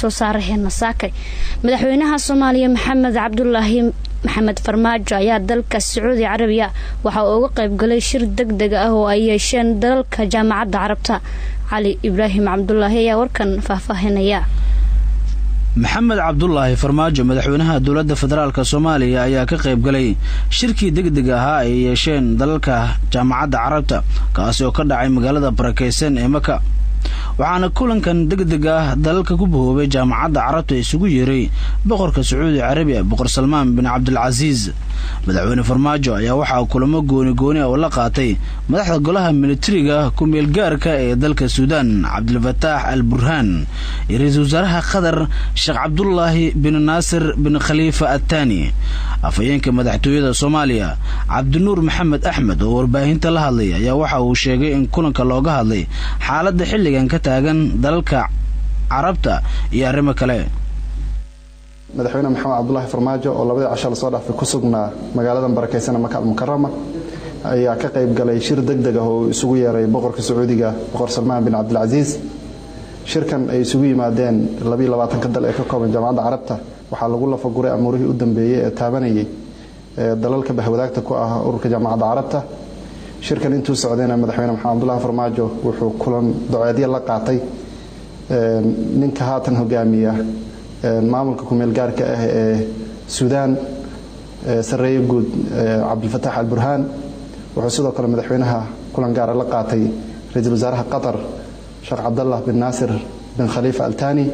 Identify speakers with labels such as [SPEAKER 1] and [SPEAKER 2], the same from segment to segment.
[SPEAKER 1] soo saaraheena saakay madaxweynaha Soomaaliya Maxamed Cabdullaahi Maxamed Farmaajo ayaa dalka Sacuudi Carabiya waxa uu uga qayb galay shir degdeg ah oo ay yeesheen dalalka Jaamacadda Carabta Ali Ibrahim Cabdullaahi ayaa warkan faahfaahinaya
[SPEAKER 2] maxamed cabdullaahi farmaajo madaxweynaha dowladda federaalka Soomaaliya ayaa ka qayb galay shirkii degdeg ah ay yeesheen dalalka Jaamacadda Carabta kaas oo ka dhacay magaalada barakeysan ee Maka waxaana kulankan degdeg ah dalalka ku boobay Jaamacadda Carabta isugu yeeray boqorka Sacuudi Carabiya boqor Salmaan bin Abdul Aziz madaxweyne Farmaajo ayaa waxa kulamo gooni oo la qaatay madaxda golaha militariga ku meel gaarka ee dalka Suudaan Abdul Fattah al-Burhan iyo ra'iisul wasaaraha Qatar Sheikh Abdullaahi bin Nasir bin Khalifa al-Thani afayeenka madaxtooyada Soomaaliya Cabdinuur Maxamed Axmed oo warbaahinta la hadlay ayaa waxa uu sheegay in kulanka looga hadlay xaaladda xilligan ka taagan dalalka Carabta iyo arrimo kale
[SPEAKER 3] madaxweyne maxamed cabdullaahi farmaajo oo labadii casho la soo dhaafay ku sugnaa magaalada barakeysan Maka al-Mukarrama ayaa ka qayb galay shir degdeg ah oo isugu yeeray boqorka Sacuudiga boqor Salmaan bin Abdul Aziz shirkan ay isugu yimaadeen 22 dal ee ka kooban Jaamacadda Carabta waxa lagu lafaguray amuurihii u dambeeyay ee taabanayay dalalka bahwadaagta ku ah ururka Jaamacadda Carabta shirkan intuu socdayna madaxweyne maxamed cabdullaahi farmaajo wuxuu kulan doceedyo la qaatay ninka haatan hogaamiya maamulka ku meel gaarka ah ee Suudaan sareeyo guud Abdul Fattah al-Burhan wuxuu sidoo kale madaxweynaha kulan gaar ah la qaatay ra'iisul wasaaraha Qatar Sheikh Abdullah bin Nasir bin Khalifa al-Thani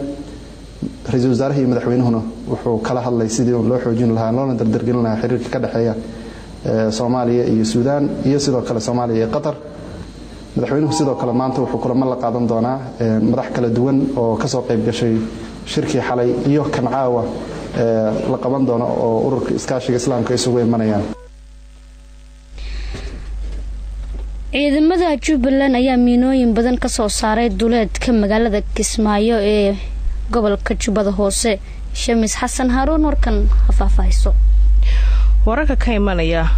[SPEAKER 3] ra'iisul wasaaraha iyo madaxweynuhuna wuxuu kala hadlay sidii loo xoojin lahaa loona dardargelin lahaa xiriirka ka dhaxeeya Soomaaliya iyo Suudaan iyo sidoo kale Soomaaliya iyo Qatar madaxweynuhu sidoo kale maanta wuxuu kulamo la qaadan doonaa madax kala duwan oo ka soo qayb gashay shirkii xalay iyo kan caawa la qaban doono oo ururka iskaashiga islaamka isugu imanayaan
[SPEAKER 1] ciidamada Jubbaland ayaa miinooyin badan ka soo saaray duleedka magaalada Kismaayo ee gobolka Jubbada Hoose Shamis Xasan Haruun warkan faahfaahayso
[SPEAKER 4] wararka ka imanaya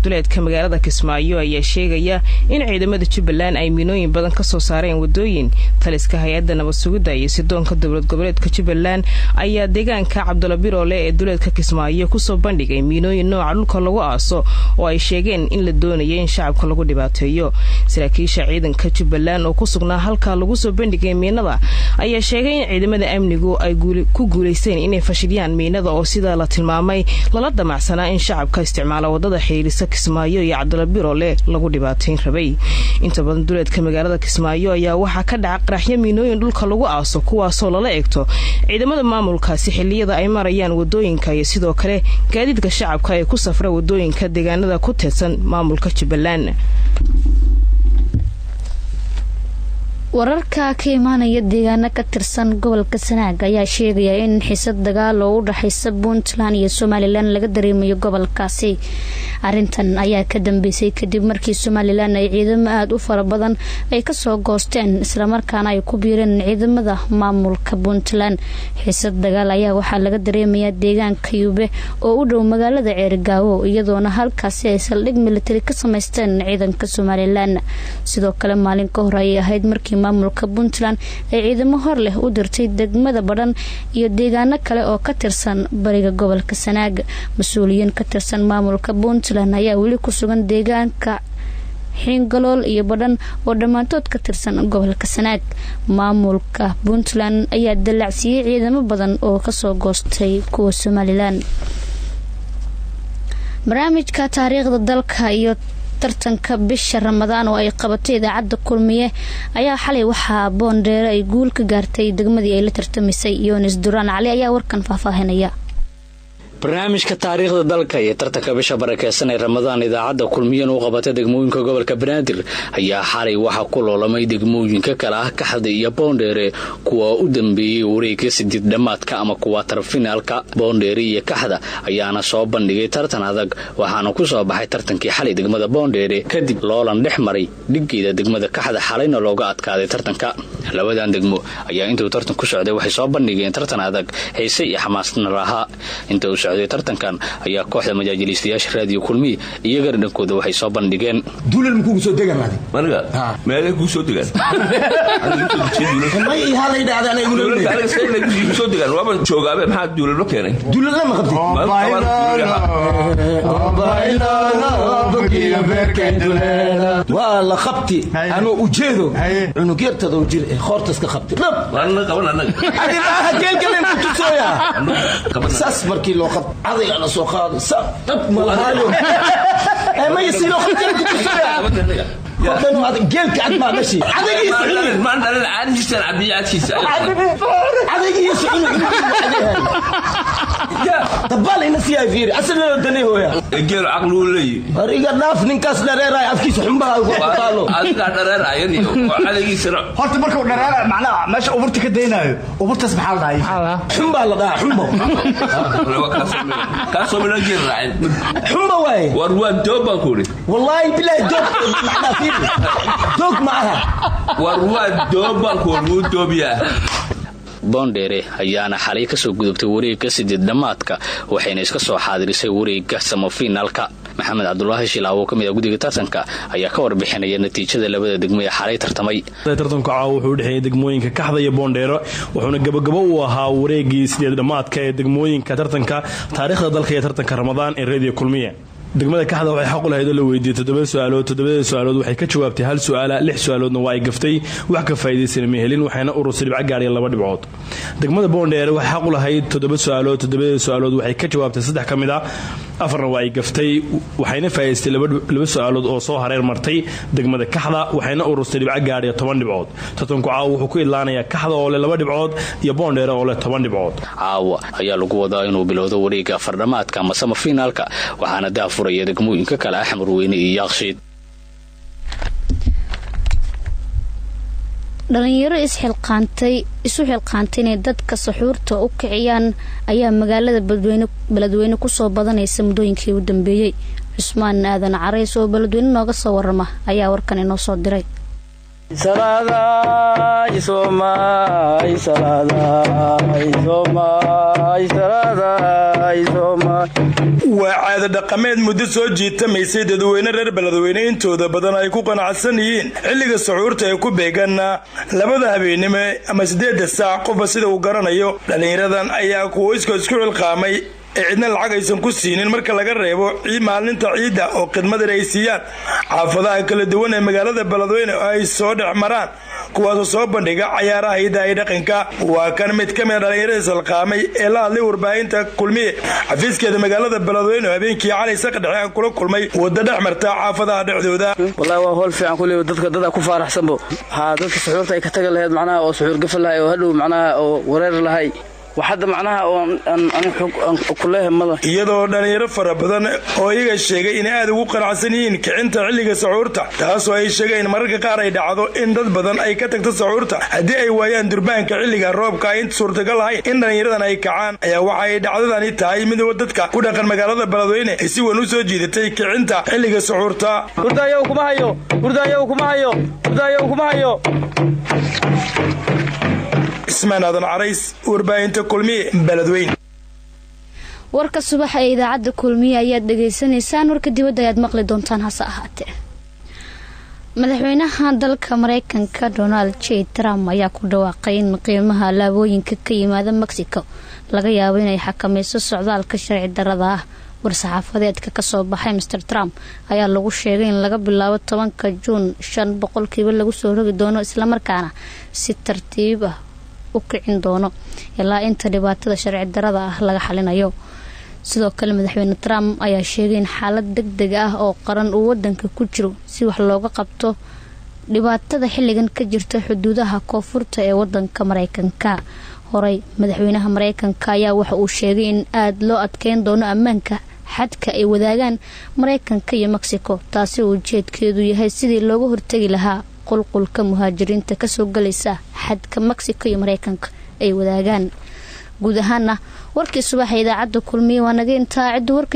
[SPEAKER 4] duleedka magaalada Kismaayo ayaa sheegaya in ciidamada Jubbaland ay miinooyin badan ka soo saareen wadooyin taliska hay'adda nabad sugidda iyo sidoonka dowlad goboleedka Jubbaland ayaa deegaanka Cabdulla Biroole ee duleedka Kismaayo ku soo bandhigay miinooyin nooca dhulka lagu aaso oo ay sheegeen in la doonayo in shacabka lagu dhibaateeyo saraakiisha ciidanka Jubbaland oo ku sugnaa halka lagu soo bandhigay miinada ayaa sheegay in ciidamada amnigu ay ku guuleysteen inay fashiliyaan miinada oo sida la tilmaamay lala damacsanaa in shacabka isticmaala wadada xiriirisa Kismaayo iyo Cabdulla Biroole lagu dhibaateyn rabay inta badan duleedka magaalada Kismaayo ayaa waxa ka dhacay qaraxyo miinooyin dhulka lagu aaso kuwaas oo lala eegto ciidamada maamulkaasi xilliyada ay marayaan wadooyinka iyo sidoo kale gaadiidka shacabka ay ku safra wadooyinka deegaanada ku teedsan maamulka Jubbaland
[SPEAKER 1] wararka ka imaanaya deegaano ka tirsan gobolka Sanaag ayaa sheegaya in xiisad dagaal oo u dhaxaysa Puntland iyo Somaliland laga dareemayo gobolkaasi arintan ayaa ka dambeysay kadib markii Somaliland ay ciidamo aad u fara badan ay ka soo goosteen isla markaana ay ku biireen ciidamada maamulka Puntland xiisad dagaal ayaa waxa laga dareemayaa deegaanka Yube oo u dhow magaalada Ceergaawo iyadoona halkaasi ay saldhig military ka sameysteen ciidanka Somaliland sidoo kale maalin ka hor ay ahayd markii maamulka Puntland ay ciidamo hor leh u dirtay degmada Badhan iyo deegaano kale oo ka tirsan bariga gobolka Sanaag mas'uuliyiin ka tirsan maamulka Puntland ayaa wali ku sugan deegaanka Xingalool iyo Badhan oo dhamaantood ka tirsan gobolka Sanaag maamulka Puntland ayaa dalacsiyay ciidamo badan oo ka soo goostay kuwa Somaliland barnaamijka taariikhda dalka iyo tartanka bisha Ramadaan oo ay qabatay idaacadda Kulmiye ayaa xalay waxa Boondheere ay guul ka gaartay degmadii ay la tartamisay Yoonis Duraan Cali ayaa warkan faahfaahinaya
[SPEAKER 5] barnaamijka taariikhda dalka iyo tartanka bisha barakeysan ee Ramadaan idaacadda Kulmiye oo qabatay degmooyinka gobolka Banaadir ayaa xalay waxa ku loolamay degmooyinka kala ah Kaxda iyo Boondheere kuwa u dambeeyay wareegga sidid dhamaadka ama kuwa finaalka Boondheere iyo Kaxda ayaana soo bandhigay tartan adag waxaana ku soo baxay tartankii xalay degmada Boondheere kadib loolan dhexmaray dhigeeda degmada Kaxda xalayna looga adkaaday tartanka labadan degmo ayaa intuu tartan ku socday waxay soo bandhigeen tartan adag heese iyo xamaasna lahaa intuu socday tartankan ayaa kooxda majaajiliistayaasha raadiyo kulmiye iyagana dhankooda waxay soo bandhigeen
[SPEAKER 6] duulal ma kugu soo degan mariga meelay kugu soo degan ma ii halay dhacdaan ay kugu soo degan waaba joogaabe maxaa duulal ma keenay duulal ma qabtay waa la qabti anoo ujeedo inuu geertada u jir khoortaska qabti waana qaban anaga adiga geel galeen ku tusooya saas markii loo qab adiga la soo qaado sab malahayo ma yisilo qabti ku tusooya hadana hada geelka ad ma dhashi adiga ma dhalin caadiisa abiyadkiisa adiga yisino ya tabal ina si ay fiiri asal danay hooya geel aqlu leey ariga dhaaf ninkaas dhareeray afkiisa xumbaha ugu qaalo adiga dhareerayani adigiisa horta markuu dhareeray macnaha meesha uburta ka deynaayo uburtaas maxaa la dhahay xumba la dhahay xumbo ka soo meel geel raacay xumba way war waan dooban kuuri wallahi billahi doob macnaha fiiri doob maaha war waan dooban kuuri doobiya
[SPEAKER 5] boondheere ayaana xalay ka soo gudubtay wareegga 8 dhamaadka waxayna iska soo xaadirisay wareegga semifinalka maxamed cabdullaahi shilaawo kamid ah guddiga tartanka ayaa ka warbixinaya natiijada labada degmo ee xalay tartamay
[SPEAKER 7] tartanka caawa wuxuu u dhaxeeyay degmooyinka Kaxda iyo Boondheero wuxuuna gabagabo u ahaa wareeggii 8 dhamaadka ee degmooyinka tartanka taariikhda dalka ee tartanka Ramadaan ee Radio Kulmiye degmada Kaxda waxay xaq u lahayd la weydiiyay 7 su'aalood waxay ka jawaabtay hal su'aala 6 su'aaloodna waa ay gaftay wax ka faa'iideysan ma helin waxayna urursi dhibco gaar 2 dhibcood degmada Boondheere waxay xaq u lahayd 7 su'aalood waxay ka jawaabtay 3 kamid ah 4 waa ay gaftay waxayna faa'iideystay 2 su'aalood oo soo hareer martay degmada Kaxda waxayna urursi dhibco gaar 10 dhibcood tartanku caawa wuxuu ku ilaanayaa Kaxda oo leh 2 dhibcood iyo Boondheere oo leh 10 dhibcood
[SPEAKER 5] caawa ayaa lagu wadaa inuu bilowdo wareegga afardhamaadka ama semifinalka waxaana daafuraya degmooyinka kale Axmar Weyne iyo Yaaqshiid
[SPEAKER 1] dhalinyaro isu xilqaantay inay dadka saxuurta u kiciyaan ayaa magaalada beledweyne ku soo badanaysa muddooyinkii u dambeeyay Cusmaan Aadan Carays oo beledweyne nooga soo warama ayaa warkan inoo soo diray
[SPEAKER 7] waa caado dhaqameed muddo soo jiitamaysay dadweyne reer beledweyne intooda badan ay ku qanacsan yihiin xilliga saxuurta ee ku beegan labada habeenimo ama 8 saac qofba sida uu garanayo dhalinyaradan ayaa kuwa isku xilqaamay cidna lacag aysan ku siinin marka laga reebo maalinta ciida oo khidmad ay siiyaan xaafadaha kala duwan ee magaalada beledweyne ay soo dhex maraan kuwaas soo bandhiga ciyaaraha hidaha dhaqanka waa kan mid ka mid ah dhalinyarada salqaamay ee la hadlay warbaahinta kulmiye xafiiskeeda magaalada beledweyne habeenkii cali saqdhexe aan kula kulmay wada dhex marta xaafadaha dhexdooda
[SPEAKER 8] wallahi waa hool fiican kulli dadka ku faaraxsanbo dadka suxuurta ay ka taga lahayd macnaha oo suxuur gafalahay oo hadhow macnaha oo wareer lahay waxada macnaha oo aan kuleeyahay
[SPEAKER 7] iyadoo dhalinyaro fara badan oo iyaga sheegay in aad ugu qanacsan yihiin kicinta xilliga saxuurta taasoo ay sheegeen mararka qaar ay dhacdo in dad badan ay ka tagto saxuurta haddii ay waayaan durbaanka xilliga roobka ay suurtagal lahayn in dhalinyaradan ay kacaan ayaa waxa ay dhacdadani tahay mid dadka ku dhaqan magaalada beledweyne ay si weyn u soo jiidatay kicinta xilliga saxuurta
[SPEAKER 8] hurdaayow kuma hayo
[SPEAKER 7] Cusmaan Aadan Carays warbaahinta Kulmiye beledweyne
[SPEAKER 1] warka subax ee idaacada Kulmiye ayaad dhageysanaysaan warka dibadda ayaad maqli doontaan hase ahaatee madaxweynaha dalka Mareykanka Donald J Trump ayaa ku dhawaaqay in qiimaha alaabooyinka ka yimaada Mexico laga yaabo inay xakameyso socdaalka sharci darrada ah war-saxaafadeedka ka soo baxay Mr Trump ayaa lagu sheegay in laga bilaabo 10 Juun 5% lagu soo rogi doono isla markaana si tartiib ah u kicin doono ilaa inta dhibaatada sharci darrada ah laga xalinayo sidoo kale madaxweyne Trump ayaa sheegay in xaalad degdeg ah oo qaran uu wadanka ku jiro si wax looga qabto dhibaatada xilligan ka jirta xuduudaha koonfurta ee wadanka Mareykanka horay madaxweynaha Mareykanka ayaa waxa uu sheegay in aad loo adkeyn doono ammaanka xadka ay wadaagaan Mareykanka iyo Mexico taasi oo ujeedkeedu yahay sidii looga hortagi lahaa qulqulka muhaajiriinta ka soo galaysa xadka Mexico iyo Mareykanka ay wadaagaan guud ahaan warkii subax idaacada Kulmiye waa naga intaa cid warkii